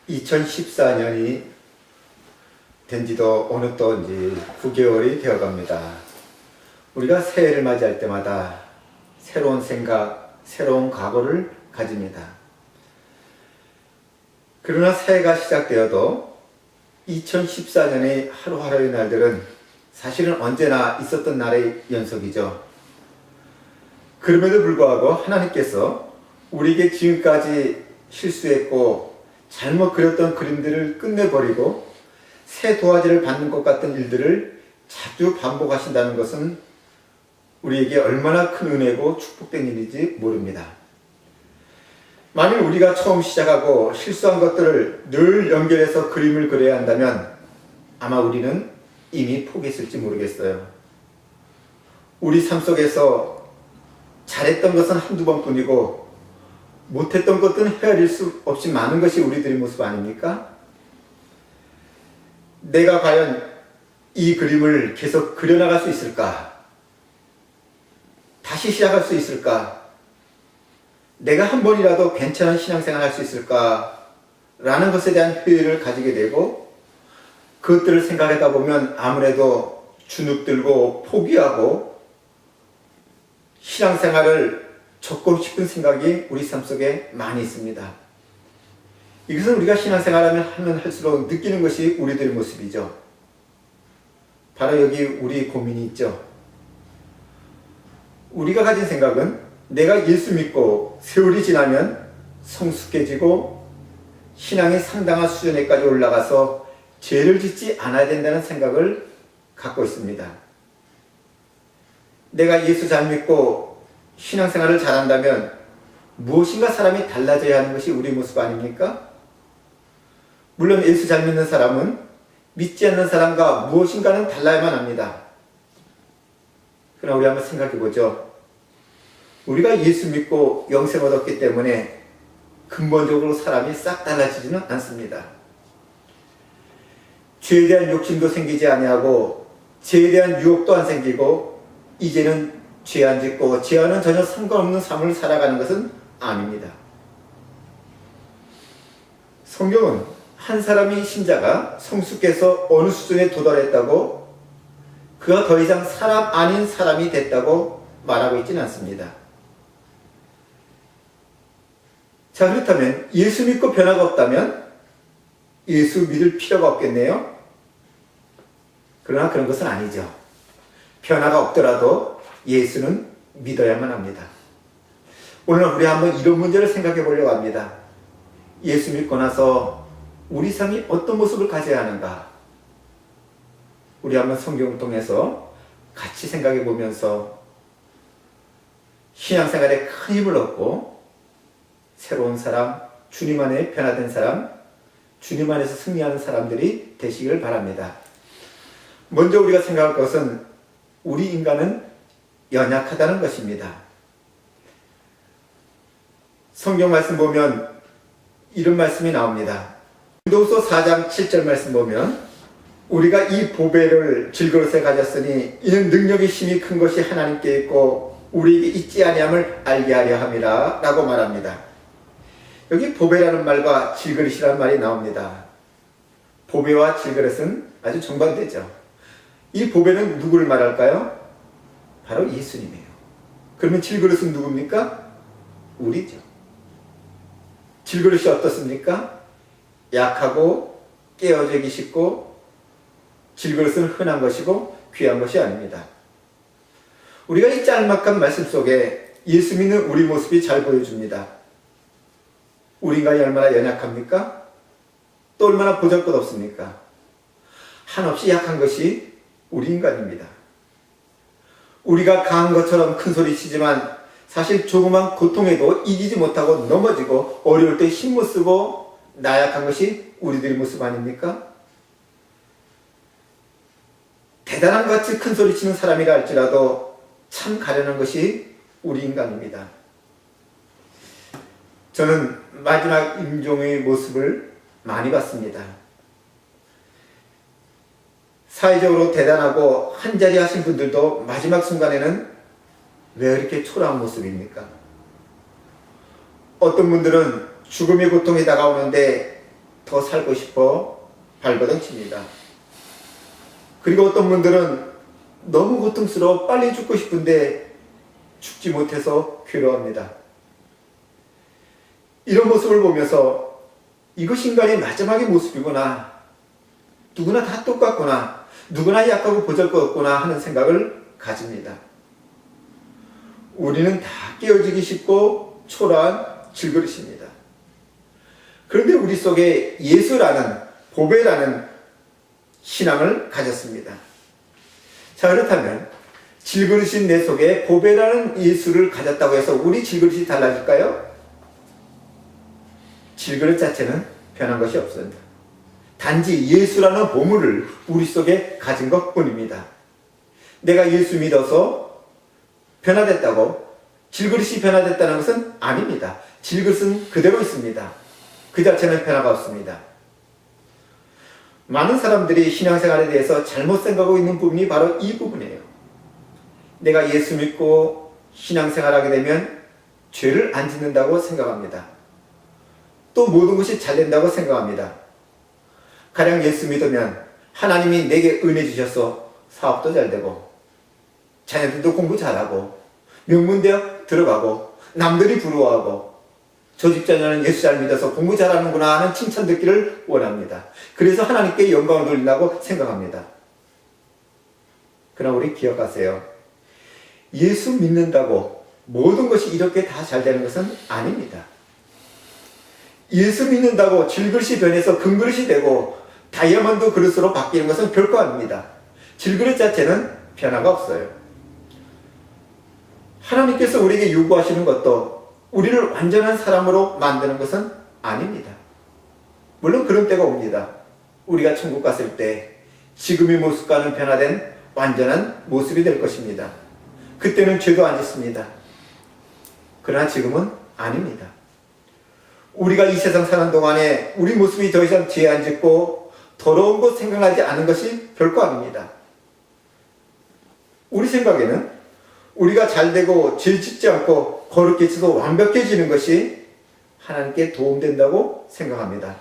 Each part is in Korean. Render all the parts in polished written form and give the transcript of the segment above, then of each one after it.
2014년이 된 지도 어느덧 이제 9개월이 되어 갑니다. 우리가 새해를 맞이할 때마다 새로운 생각, 새로운 각오를 가집니다. 그러나 새해가 시작되어도 2014년의 하루하루의 날들은 사실은 언제나 있었던 날의 연속이죠. 그럼에도 불구하고 하나님께서 우리에게 지금까지 실수했고 잘못 그렸던 그림들을 끝내버리고 새 도화지를 받는 것 같은 일들을 자주 반복하신다는 것은 우리에게 얼마나 큰 은혜고 축복된 일인지 모릅니다. 만일 우리가 처음 시작하고 실수한 것들을 늘 연결해서 그림을 그려야 한다면 아마 우리는 이미 포기했을지 모르겠어요. 우리 삶 속에서 잘했던 것은 한두 번뿐이고 못했던 것들은 헤아릴 수 없이 많은 것이 우리들의 모습 아닙니까? 내가 과연 이 그림을 계속 그려나갈 수 있을까? 다시 시작할 수 있을까? 내가 한 번이라도 괜찮은 신앙생활 할 수 있을까? 라는 것에 대한 회의를 가지게 되고 그것들을 생각하다 보면 아무래도 주눅들고 포기하고 신앙생활을 접고 싶은 생각이 우리 삶 속에 많이 있습니다. 이것은 우리가 신앙생활하면 하면 할수록 느끼는 것이 우리들의 모습이죠. 바로 여기 우리 고민이 있죠. 우리가 가진 생각은 내가 예수 믿고 세월이 지나면 성숙해지고 신앙이 상당한 수준에까지 올라가서 죄를 짓지 않아야 된다는 생각을 갖고 있습니다. 내가 예수 잘 믿고 신앙생활을 잘한다면 무엇인가 사람이 달라져야 하는 것이 우리 모습 아닙니까? 물론 예수 잘 믿는 사람은 믿지 않는 사람과 무엇인가는 달라야만 합니다. 그러나 우리 한번 생각해 보죠. 우리가 예수 믿고 영생 얻었기 때문에 근본적으로 사람이 싹 달라지지는 않습니다. 죄에 대한 욕심도 생기지 아니하고 죄에 대한 유혹도 안 생기고 이제는 죄 안 짓고 죄와는 전혀 상관없는 삶을 살아가는 것은 아닙니다. 성경은 한 사람이 신자가 성숙해서 어느 수준에 도달했다고 그가 더 이상 사람 아닌 사람이 됐다고 말하고 있지는 않습니다. 자, 그렇다면 예수 믿고 변화가 없다면 예수 믿을 필요가 없겠네요? 그러나 그런 것은 아니죠. 변화가 없더라도 예수는 믿어야만 합니다. 오늘 우리 한번 이런 문제를 생각해 보려고 합니다. 예수 믿고 나서 우리 삶이 어떤 모습을 가져야 하는가? 우리 한번 성경을 통해서 같이 생각해 보면서 신앙생활에 큰 힘을 얻고 새로운 사람, 주님 안에 변화된 사람, 주님 안에서 승리하는 사람들이 되시기를 바랍니다. 먼저 우리가 생각할 것은 우리 인간은 연약하다는 것입니다. 성경 말씀 보면 이런 말씀이 나옵니다. 고린도후서 4장 7절 말씀 보면 우리가 이 보배를 질그릇에 가졌으니 이는 능력의 힘이 큰 것이 하나님께 있고 우리에게 있지 아니함을 알게 하려 함이라 라고 말합니다. 여기 보배라는 말과 질그릇이라는 말이 나옵니다. 보배와 질그릇은 아주 정반대죠. 이 보배는 누구를 말할까요? 바로 예수님이에요. 그러면 질그릇은 누굽니까? 우리죠. 질그릇이 어떻습니까? 약하고 깨어지기 쉽고 질그릇은 흔한 것이고 귀한 것이 아닙니다. 우리가 이 짤막한 말씀 속에 예수 믿는 우리 모습이 잘 보여줍니다. 우리 인간이 얼마나 연약합니까? 또 얼마나 보잘것 없습니까? 한없이 약한 것이 우리 인간입니다. 우리가 강한 것처럼 큰 소리 치지만 사실 조그만 고통에도 이기지 못하고 넘어지고 어려울 때 힘 못 쓰고 나약한 것이 우리들의 모습 아닙니까? 대단한 것 같이 큰 소리 치는 사람이라 할지라도 참 가련한 것이 우리 인간입니다. 저는 마지막 임종의 모습을 많이 봤습니다. 사회적으로 대단하고 한자리 하신 분들도 마지막 순간에는 왜 이렇게 초라한 모습입니까? 어떤 분들은 죽음의 고통이 다가오는데 더 살고 싶어 발버둥 칩니다. 그리고 어떤 분들은 너무 고통스러워 빨리 죽고 싶은데 죽지 못해서 괴로워합니다. 이런 모습을 보면서 이것이 인간의 마지막의 모습이구나. 누구나 다 똑같구나. 누구나 약하고 보잘것없구나 하는 생각을 가집니다. 우리는 다 깨어지기 쉽고 초라한 질그릇입니다. 그런데 우리 속에 예수라는 보배라는 신앙을 가졌습니다. 자, 그렇다면 질그릇인 내 속에 보배라는 예수를 가졌다고 해서 우리 질그릇이 달라질까요? 질그릇 자체는 변한 것이 없습니다. 단지 예수라는 보물을 우리 속에 가진 것 뿐입니다. 내가 예수 믿어서 변화됐다고 질그릇이 변화됐다는 것은 아닙니다. 질그릇은 그대로 있습니다. 그 자체는 변화가 없습니다. 많은 사람들이 신앙생활에 대해서 잘못 생각하고 있는 부분이 바로 이 부분이에요. 내가 예수 믿고 신앙생활하게 되면 죄를 안 짓는다고 생각합니다. 또 모든 것이 잘 된다고 생각합니다. 가령 예수 믿으면 하나님이 내게 은혜 주셔서 사업도 잘 되고 자녀들도 공부 잘하고 명문대학 들어가고 남들이 부러워하고 저 집자녀는 예수 잘 믿어서 공부 잘하는구나 하는 칭찬 듣기를 원합니다. 그래서 하나님께 영광을 돌린다고 생각합니다. 그러나 우리 기억하세요. 예수 믿는다고 모든 것이 이렇게 다 잘 되는 것은 아닙니다. 예수 믿는다고 질그릇이 변해서 금그릇이 되고 다이아몬드 그릇으로 바뀌는 것은 결코 아닙니다. 질그릇 자체는 변화가 없어요. 하나님께서 우리에게 요구하시는 것도 우리를 완전한 사람으로 만드는 것은 아닙니다. 물론 그런 때가 옵니다. 우리가 천국 갔을 때 지금의 모습과는 변화된 완전한 모습이 될 것입니다. 그때는 죄도 안 짓습니다. 그러나 지금은 아닙니다. 우리가 이 세상 사는 동안에 우리 모습이 더 이상 죄 안 짓고 더러운 것 생각하지 않은 것이 별거 아닙니다. 우리 생각에는 우리가 잘되고 죄 짓지 않고 거룩해져서 완벽해지는 것이 하나님께 도움된다고 생각합니다.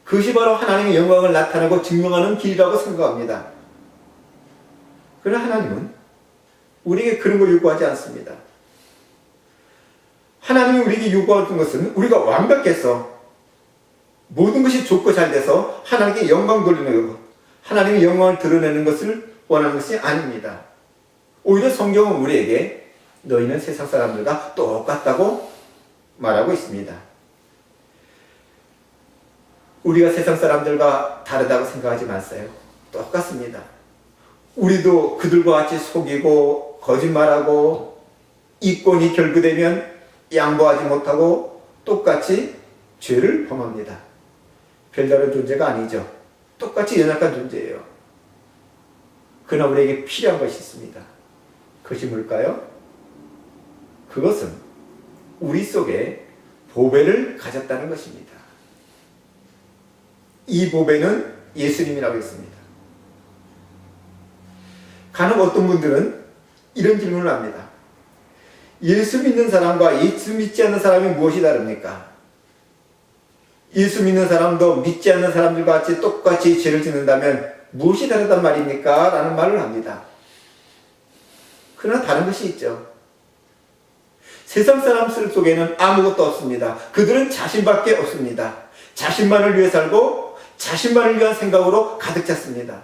그것이 바로 하나님의 영광을 나타내고 증명하는 길이라고 생각합니다. 그러나 하나님은 우리에게 그런 걸 요구하지 않습니다. 하나님이 우리에게 요구하는 것은 우리가 완벽해서 모든 것이 좋고 잘 돼서 하나님께 영광 돌리는 것, 하나님의 영광을 드러내는 것을 원하는 것이 아닙니다. 오히려 성경은 우리에게 너희는 세상 사람들과 똑같다고 말하고 있습니다. 우리가 세상 사람들과 다르다고 생각하지 마세요. 똑같습니다. 우리도 그들과 같이 속이고 거짓말하고 이권이 결부되면 양보하지 못하고 똑같이 죄를 범합니다. 별다른 존재가 아니죠. 똑같이 연약한 존재예요. 그러나 우리에게 필요한 것이 있습니다. 그것이 뭘까요? 그것은 우리 속에 보배를 가졌다는 것입니다. 이 보배는 예수님이라고 했습니다. 간혹 어떤 분들은 이런 질문을 합니다. 예수 믿는 사람과 예수 믿지 않는 사람이 무엇이 다릅니까? 예수 믿는 사람도 믿지 않는 사람들과 같이 똑같이 죄를 짓는다면 무엇이 다르단 말입니까? 라는 말을 합니다. 그러나 다른 것이 있죠. 세상 사람들 속에는 아무것도 없습니다. 그들은 자신밖에 없습니다. 자신만을 위해 살고 자신만을 위한 생각으로 가득 찼습니다.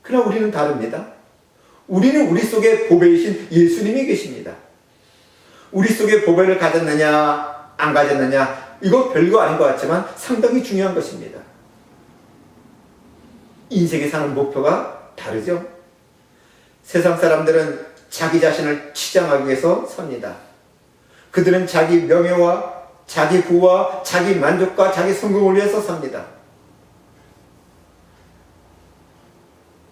그러나 우리는 다릅니다. 우리는 우리 속에 보배이신 예수님이 계십니다. 우리 속에 보배를 가졌느냐 안 가졌느냐 이거 별거 아닌 것 같지만 상당히 중요한 것입니다. 인생에 사는 목표가 다르죠. 세상 사람들은 자기 자신을 치장하기 위해서 삽니다. 그들은 자기 명예와 자기 부와 자기 만족과 자기 성공을 위해서 삽니다.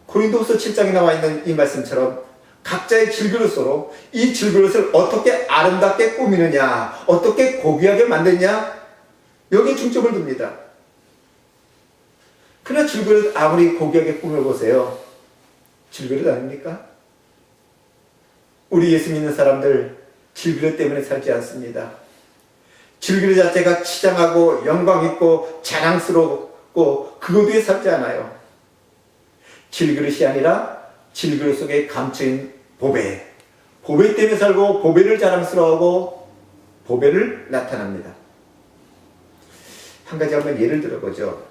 고린도후서 7장에 나와 있는 이 말씀처럼 각자의 질그릇으로 이 질그릇을 어떻게 아름답게 꾸미느냐, 어떻게 고귀하게 만드냐, 여기에 중점을 둡니다. 그러나 질그릇 아무리 고귀하게 꾸며보세요. 질그릇 아닙니까? 우리 예수 믿는 사람들 질그릇 때문에 살지 않습니다. 질그릇 자체가 치장하고 영광 있고 자랑스럽고 그것 위에 살지 않아요. 질그릇이 아니라 질그릇 속에 감춰진 보배. 보배 때문에 살고 보배를 자랑스러워하고 보배를 나타납니다. 한 가지 한번 예를 들어보죠.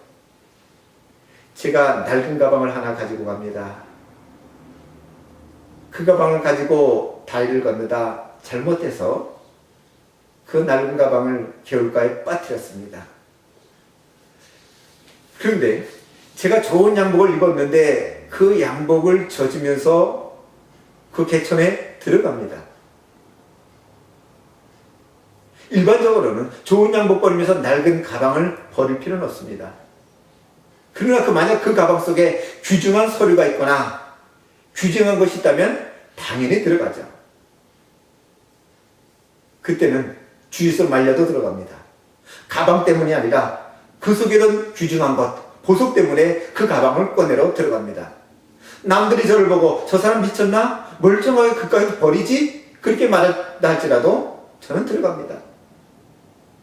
제가 낡은 가방을 하나 가지고 갑니다. 그 가방을 가지고 다리를 건너다 잘못해서 그 낡은 가방을 겨울가에 빠뜨렸습니다. 그런데 제가 좋은 양복을 입었는데 그 양복을 젖으면서 그 개천에 들어갑니다. 일반적으로는 좋은 양복 버리면서 낡은 가방을 버릴 필요는 없습니다. 그러나 만약 그 가방 속에 귀중한 서류가 있거나 귀중한 것이 있다면 당연히 들어가죠. 그때는 주유소 말려도 들어갑니다. 가방 때문이 아니라 그 속에 있는 귀중한 것, 보석 때문에 그 가방을 꺼내러 들어갑니다. 남들이 저를 보고 저 사람 미쳤나? 멀쩡하게 그까지 버리지? 그렇게 말한다 할지라도 저는 들어갑니다.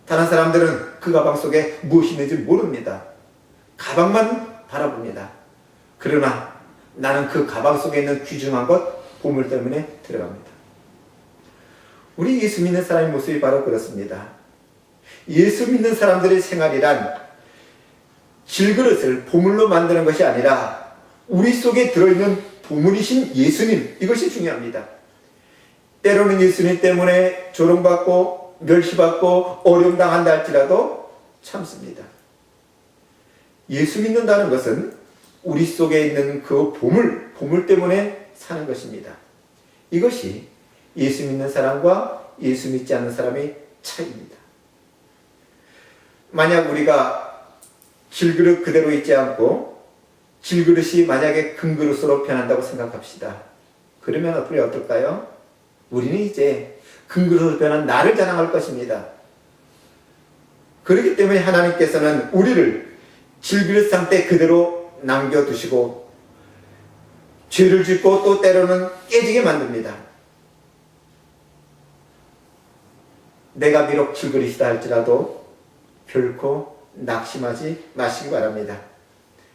다른 사람들은 그 가방 속에 무엇이 있는지 모릅니다. 가방만 바라봅니다. 그러나 나는 그 가방 속에 있는 귀중한 것, 보물 때문에 들어갑니다. 우리 예수 믿는 사람의 모습이 바로 그렇습니다. 예수 믿는 사람들의 생활이란 질그릇을 보물로 만드는 것이 아니라 우리 속에 들어있는 보물이신 예수님, 이것이 중요합니다. 때로는 예수님 때문에 조롱받고 멸시받고 어려움당한다 할지라도 참습니다. 예수 믿는다는 것은 우리 속에 있는 그 보물 때문에 사는 것입니다. 이것이 예수 믿는 사람과 예수 믿지 않는 사람의 차이입니다. 만약 우리가 질그릇 그대로 있지 않고 질그릇이 만약에 금그릇으로 변한다고 생각합시다. 그러면 어떨까요? 우리는 이제 금그릇으로 변한 나를 자랑할 것입니다. 그렇기 때문에 하나님께서는 우리를 질그릇 상태 그대로 남겨두시고 죄를 짓고 또 때로는 깨지게 만듭니다. 내가 비록 질그릇이다 할지라도 결코 낙심하지 마시기 바랍니다.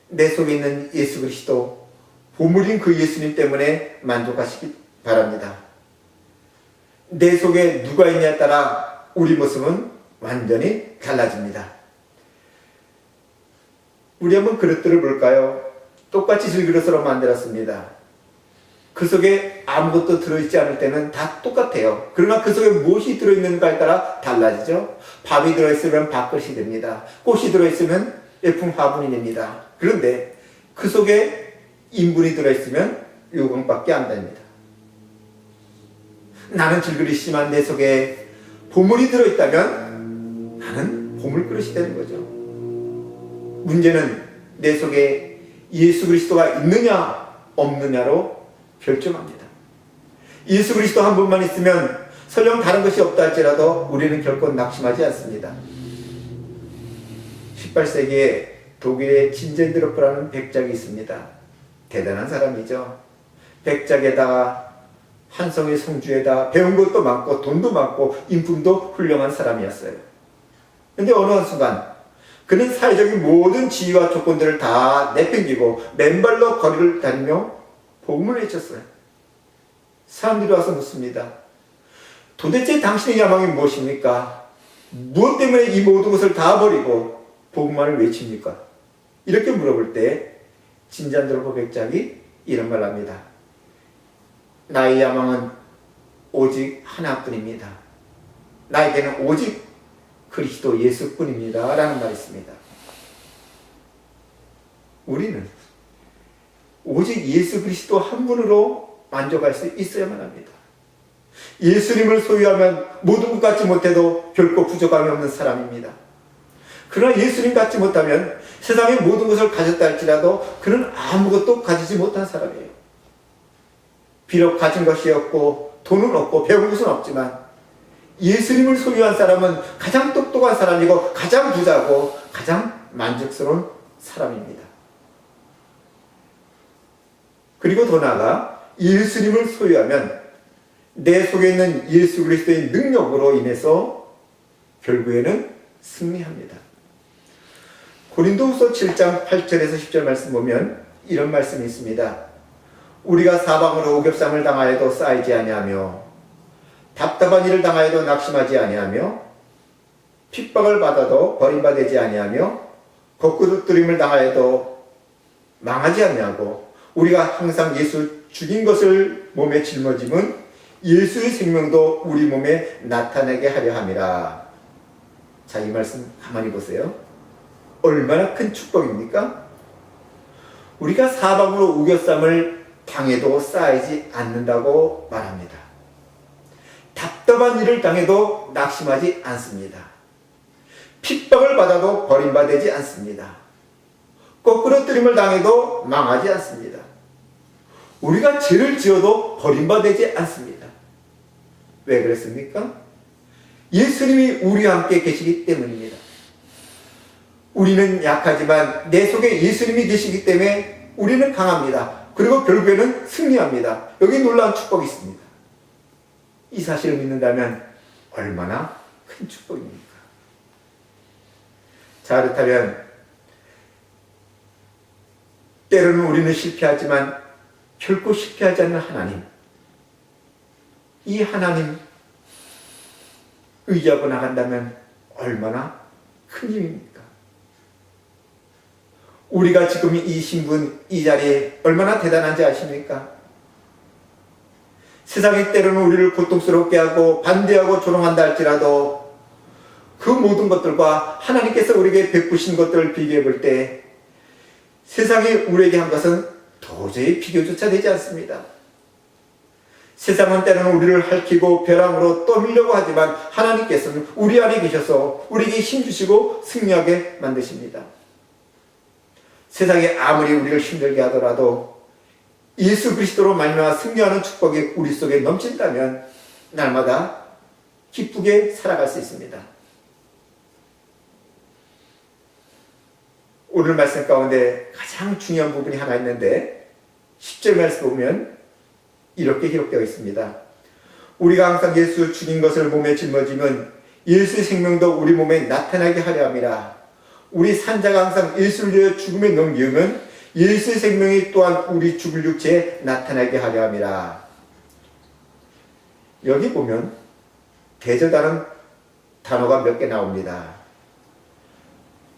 내 속에 있는 예수 그리스도, 보물인 그 예수님 때문에 만족하시기 바랍니다. 내 속에 누가 있냐에 따라 우리 모습은 완전히 달라집니다. 우리 한번 그릇들을 볼까요? 똑같이 질그릇으로 만들었습니다. 그 속에 아무것도 들어있지 않을 때는 다 똑같아요. 그러나 그 속에 무엇이 들어있는가에 따라 달라지죠. 밥이 들어있으면 밥그릇이 됩니다. 꽃이 들어있으면 예품 화분이 됩니다. 그런데 그 속에 인분이 들어있으면 요금밖에 안 됩니다. 나는 질그릇이지만 내 속에 보물이 들어있다면 나는 보물그릇이 되는 거죠. 문제는 내 속에 예수 그리스도가 있느냐 없느냐로 결정합니다. 예수 그리스도 한 분만 있으면 설령 다른 것이 없다 할지라도 우리는 결코 낙심하지 않습니다. 18세기에 독일의 진젠드로프라는 백작이 있습니다. 대단한 사람이죠. 백작에다가 한 성의 성주에다 배운 것도 많고 돈도 많고 인품도 훌륭한 사람이었어요. 그런데 어느 한순간 그는 사회적인 모든 지위와 조건들을 다 내팽기고 맨발로 거리를 다니며 복음을 외쳤어요. 사람들이 와서 묻습니다. 도대체 당신의 야망이 무엇입니까? 무엇 때문에 이 모든 것을 다 버리고 복음만을 외칩니까? 이렇게 물어볼 때 진잔드로프 백작이 이런 말을 합니다. 나의 야망은 오직 하나뿐입니다. 나에게는 오직 그리스도 예수뿐입니다. 라는 말이 있습니다. 우리는 오직 예수 그리스도 한 분으로 만족할 수 있어야만 합니다. 예수님을 소유하면 모든 것 갖지 못해도 결코 부족함이 없는 사람입니다. 그러나 예수님 갖지 못하면 세상의 모든 것을 가졌다 할지라도 그는 아무것도 가지지 못한 사람이에요. 비록 가진 것이 없고 돈은 없고 배운 것은 없지만 예수님을 소유한 사람은 가장 똑똑한 사람이고 가장 부자고 가장 만족스러운 사람입니다. 그리고 더 나아가 예수님을 소유하면 내 속에 있는 예수 그리스도의 능력으로 인해서 결국에는 승리합니다. 고린도후서 7장 8절에서 10절 말씀 보면 이런 말씀이 있습니다. 우리가 사방으로 오겹삼을 당하여도 쌓이지 아니하며 답답한 일을 당하여도 낙심하지 아니하며 핍박을 받아도 버림받지 아니하며 거꾸로뜨림을 당하여도 망하지 아니하고 우리가 항상 예수 죽인 것을 몸에 짊어짐은 예수의 생명도 우리 몸에 나타내게 하려 함이라. 자, 이 말씀 가만히 보세요. 얼마나 큰 축복입니까? 우리가 사방으로 우겨쌈을 당해도 쌓이지 않는다고 말합니다. 답답한 일을 당해도 낙심하지 않습니다. 핍박을 받아도 버림받지 않습니다. 거꾸로뜨림을 당해도 망하지 않습니다. 우리가 죄를 지어도 버림받지 않습니다. 왜 그랬습니까? 예수님이 우리와 함께 계시기 때문입니다. 우리는 약하지만 내 속에 예수님이 계시기 때문에 우리는 강합니다. 그리고 결국에는 승리합니다. 여기 놀라운 축복이 있습니다. 이 사실을 믿는다면 얼마나 큰 축복입니까? 자, 그렇다면 때로는 우리는 실패하지만 결코 실패하지 않는 하나님, 이 하나님 의지하고 나간다면 얼마나 큰 힘입니까? 우리가 지금 이 신분, 이 자리에 얼마나 대단한지 아십니까? 세상이 때로는 우리를 고통스럽게 하고 반대하고 조롱한다 할지라도 그 모든 것들과 하나님께서 우리에게 베푸신 것들을 비교해 볼 때 세상이 우리에게 한 것은 도저히 비교조차 되지 않습니다. 세상은 때로는 우리를 핥히고 벼랑으로 떠밀려고 하지만 하나님께서는 우리 안에 계셔서 우리에게 힘주시고 승리하게 만드십니다. 세상이 아무리 우리를 힘들게 하더라도 예수 그리스도로 말미암아 승리하는 축복이 우리 속에 넘친다면 날마다 기쁘게 살아갈 수 있습니다. 오늘 말씀 가운데 가장 중요한 부분이 하나 있는데 10절 말씀 보면 이렇게 기록되어 있습니다. 우리가 항상 예수 죽인 것을 몸에 짊어지면 예수의 생명도 우리 몸에 나타나게 하려 함이라. 우리 산자가 항상 예수를 위하여 죽음에 넘기면 예수의 생명이 또한 우리 죽을 육체에 나타나게 하려 함이라. 여기 보면 대저다는 단어가 몇 개 나옵니다.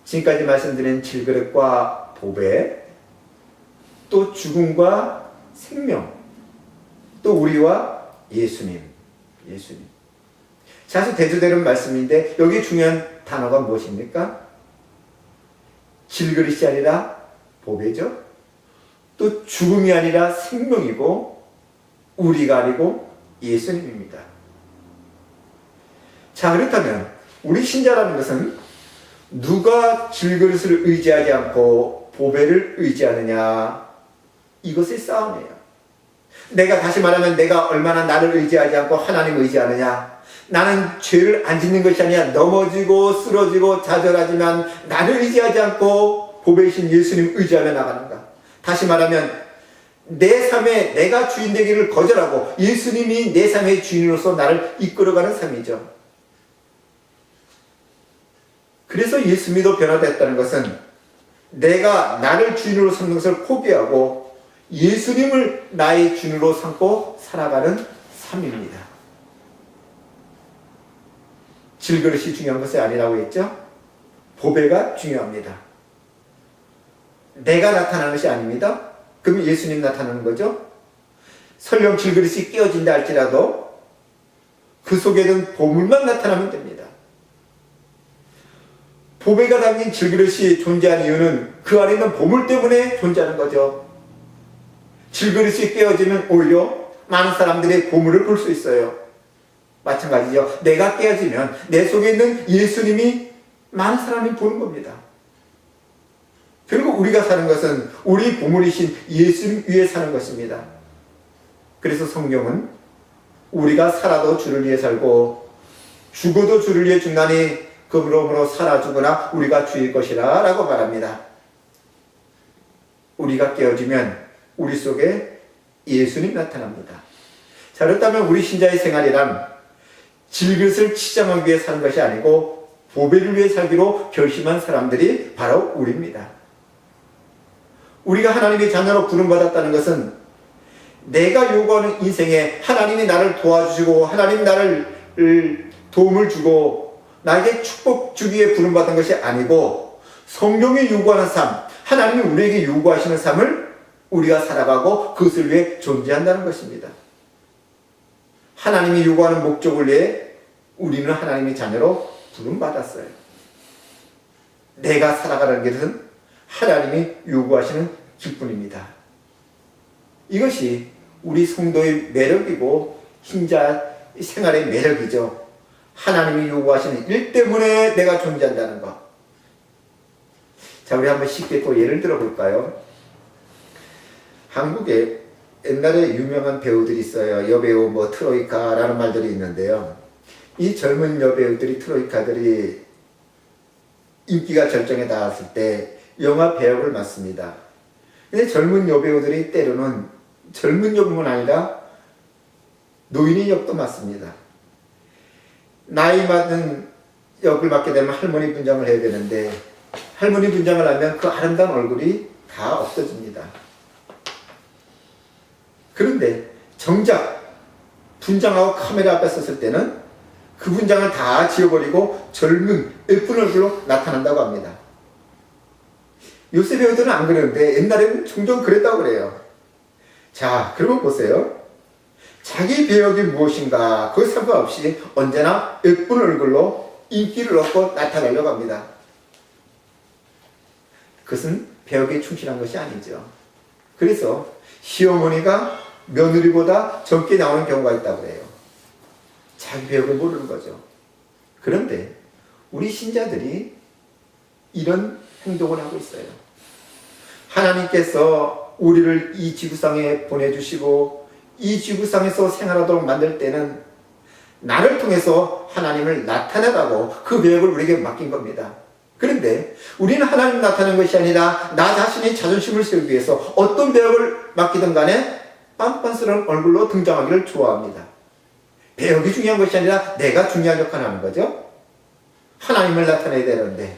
지금까지 말씀드린 질그릇과 보배, 또 죽음과 생명, 또 우리와 예수님. 자주 대조되는 말씀인데 여기 중요한 단어가 무엇입니까? 질그릇이 아니라 보배죠. 또 죽음이 아니라 생명이고 우리가 아니고 예수님입니다. 자, 그렇다면 우리 신자라는 것은 누가 질그릇을 의지하지 않고 보배를 의지하느냐, 이것의 싸움이에요. 내가 다시 말하면 내가 얼마나 나를 의지하지 않고 하나님을 의지하느냐. 나는 죄를 안 짓는 것이 아니라 넘어지고 쓰러지고 좌절하지만 나를 의지하지 않고 보배이신 예수님 의지하며 나가는가. 다시 말하면 내 삶에 내가 주인 되기를 거절하고 예수님이 내 삶의 주인으로서 나를 이끌어가는 삶이죠. 그래서 예수 믿어 변화됐다는 것은 내가 나를 주인으로 삼는 것을 포기하고 예수님을 나의 주인으로 삼고 살아가는 삶입니다. 질그릇이 중요한 것이 아니라고 했죠? 보배가 중요합니다. 내가 나타나는 것이 아닙니다. 그럼 예수님 나타나는 거죠? 설령 질그릇이 깨어진다 할지라도 그 속에는 보물만 나타나면 됩니다. 보배가 담긴 질그릇이 존재하는 이유는 그 안에 있는 보물 때문에 존재하는 거죠. 질그릇이 깨어지면 오히려 많은 사람들이 보물을 볼 수 있어요. 마찬가지죠. 내가 깨어지면 내 속에 있는 예수님이 많은 사람이 보는 겁니다. 결국 우리가 사는 것은 우리 보물이신 예수님 위에 사는 것입니다. 그래서 성경은 우리가 살아도 주를 위해 살고 죽어도 주를 위해 죽나니 그러므로 살아 죽으나 우리가 주일 것이라 라고 말합니다. 우리가 깨어지면 우리 속에 예수님 나타납니다. 자, 그렇다면 우리 신자의 생활이란 질그릇을 치장하기 위해 사는 것이 아니고 보배를 위해 살기로 결심한 사람들이 바로 우리입니다. 우리가 하나님의 자녀로 부름받았다는 것은 내가 요구하는 인생에 하나님이 나를 도와주시고 하나님이 나를 도움을 주고 나에게 축복 주기 위해 부름받은 것이 아니고 성경이 요구하는 삶, 하나님이 우리에게 요구하시는 삶을 우리가 살아가고 그것을 위해 존재한다는 것입니다. 하나님이 요구하는 목적을 위해 우리는 하나님의 자녀로 부름받았어요. 내가 살아가는 것은 하나님이 요구하시는 기쁨입니다. 이것이 우리 성도의 매력이고 신자 생활의 매력이죠. 하나님이 요구하시는 일 때문에 내가 존재한다는 것. 자, 우리 한번 쉽게 또 예를 들어볼까요? 한국에 옛날에 유명한 배우들이 있어요. 여배우 트로이카라는 말들이 있는데요. 이 젊은 여배우들이 트로이카들이 인기가 절정에 닿았을 때 영화 배역을 맡습니다. 근데 젊은 여배우들이 때로는 젊은 역뿐 아니라 노인의 역도 맡습니다. 나이 많은 역을 맡게 되면 할머니 분장을 해야 되는데 할머니 분장을 하면 그 아름다운 얼굴이 다 없어집니다. 그런데 정작 분장하고 카메라 앞에 섰을 때는 그 분장을 다 지워버리고 젊은 예쁜 얼굴로 나타난다고 합니다. 요새 배우들은 안 그러는데 옛날에는 종종 그랬다고 그래요. 자, 그러면 보세요. 자기 배역이 무엇인가 그 상관없이 언제나 예쁜 얼굴로 인기를 얻고 나타나려고 합니다. 그것은 배역에 충실한 것이 아니죠. 그래서 시어머니가 며느리보다 적게 나오는 경우가 있다고 해요. 자기 배역을 모르는 거죠. 그런데 우리 신자들이 이런 행동을 하고 있어요. 하나님께서 우리를 이 지구상에 보내주시고 이 지구상에서 생활하도록 만들 때는 나를 통해서 하나님을 나타내라고 그 배역을 우리에게 맡긴 겁니다. 그런데 우리는 하나님 나타내는 것이 아니라 나 자신의 자존심을 세우기 위해서 어떤 배역을 맡기든 간에 빤빤스러운 얼굴로 등장하기를 좋아합니다. 배역이 중요한 것이 아니라 내가 중요한 역할을 하는 거죠. 하나님을 나타내야 되는데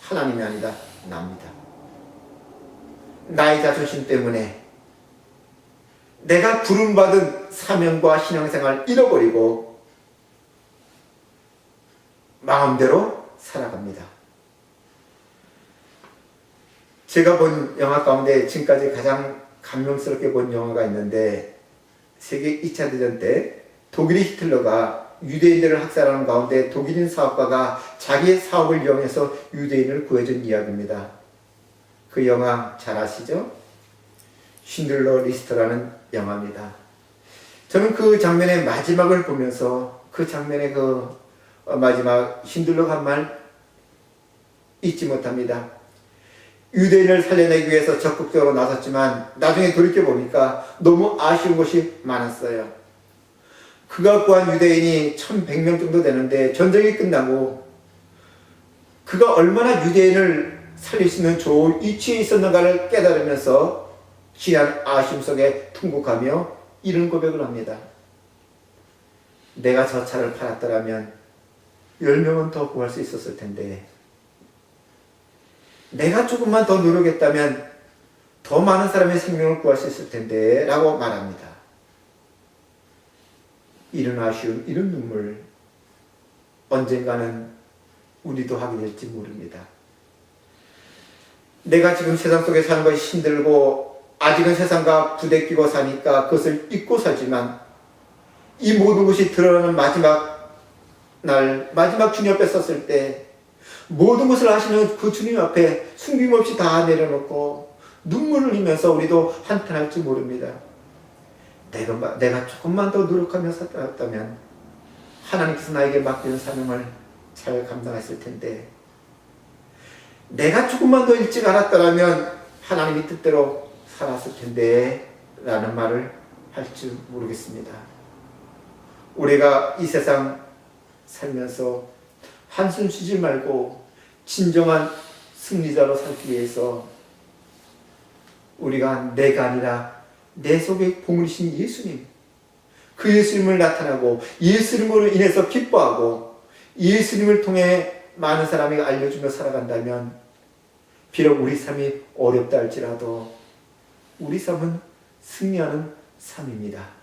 하나님이 아니라 납니다. 나의 자존심 때문에 내가 부름받은 사명과 신앙생활을 잃어버리고 마음대로 살아갑니다. 제가 본 영화 가운데 지금까지 가장 감명스럽게 본 영화가 있는데 세계 2차 대전 때 독일의 히틀러가 유대인들을 학살하는 가운데 독일인 사업가가 자기의 사업을 이용해서 유대인을 구해준 이야기입니다. 그 영화 잘 아시죠? 쉰들러 리스트라는 영화입니다. 저는 그 장면의 마지막을 보면서 그 장면의 마지막 쉰들러가 한 말 잊지 못합니다. 유대인을 살려내기 위해서 적극적으로 나섰지만 나중에 돌이켜보니까 너무 아쉬운 것이 많았어요. 그가 구한 유대인이 1100명 정도 되는데 전쟁이 끝나고 그가 얼마나 유대인을 살릴 수 있는 좋은 위치에 있었는가를 깨달으면서 지난 아쉬움 속에 통곡하며 이런 고백을 합니다. 내가 저 차를 팔았더라면 10명은 더 구할 수 있었을 텐데 내가 조금만 더 노력했다면 더 많은 사람의 생명을 구할 수 있을 텐데 라고 말합니다. 이런 아쉬움, 이런 눈물 언젠가는 우리도 하게 될지 모릅니다. 내가 지금 세상 속에 사는 것이 힘들고 아직은 세상과 부대끼고 사니까 그것을 잊고 살지만 이 모든 것이 드러나는 마지막 날, 마지막 주님 앞에 섰을 때 모든 것을 하시는 그 주님 앞에 숨김없이 다 내려놓고 눈물을 흘리면서 우리도 한탄할지 모릅니다. 내가 조금만 더 노력하며 살았다면 하나님께서 나에게 맡기는 사명을 잘 감당했을 텐데 내가 조금만 더 일찍 알았더라면 하나님의 뜻대로 살았을 텐데 라는 말을 할 줄 모르겠습니다. 우리가 이 세상 살면서 한숨 쉬지 말고 진정한 승리자로 살기 위해서 우리가 내가 아니라 내 속에 보물이신 예수님 그 예수님을 나타나고 예수님으로 인해서 기뻐하고 예수님을 통해 많은 사람이 알려주며 살아간다면 비록 우리 삶이 어렵다 할지라도 우리 삶은 승리하는 삶입니다.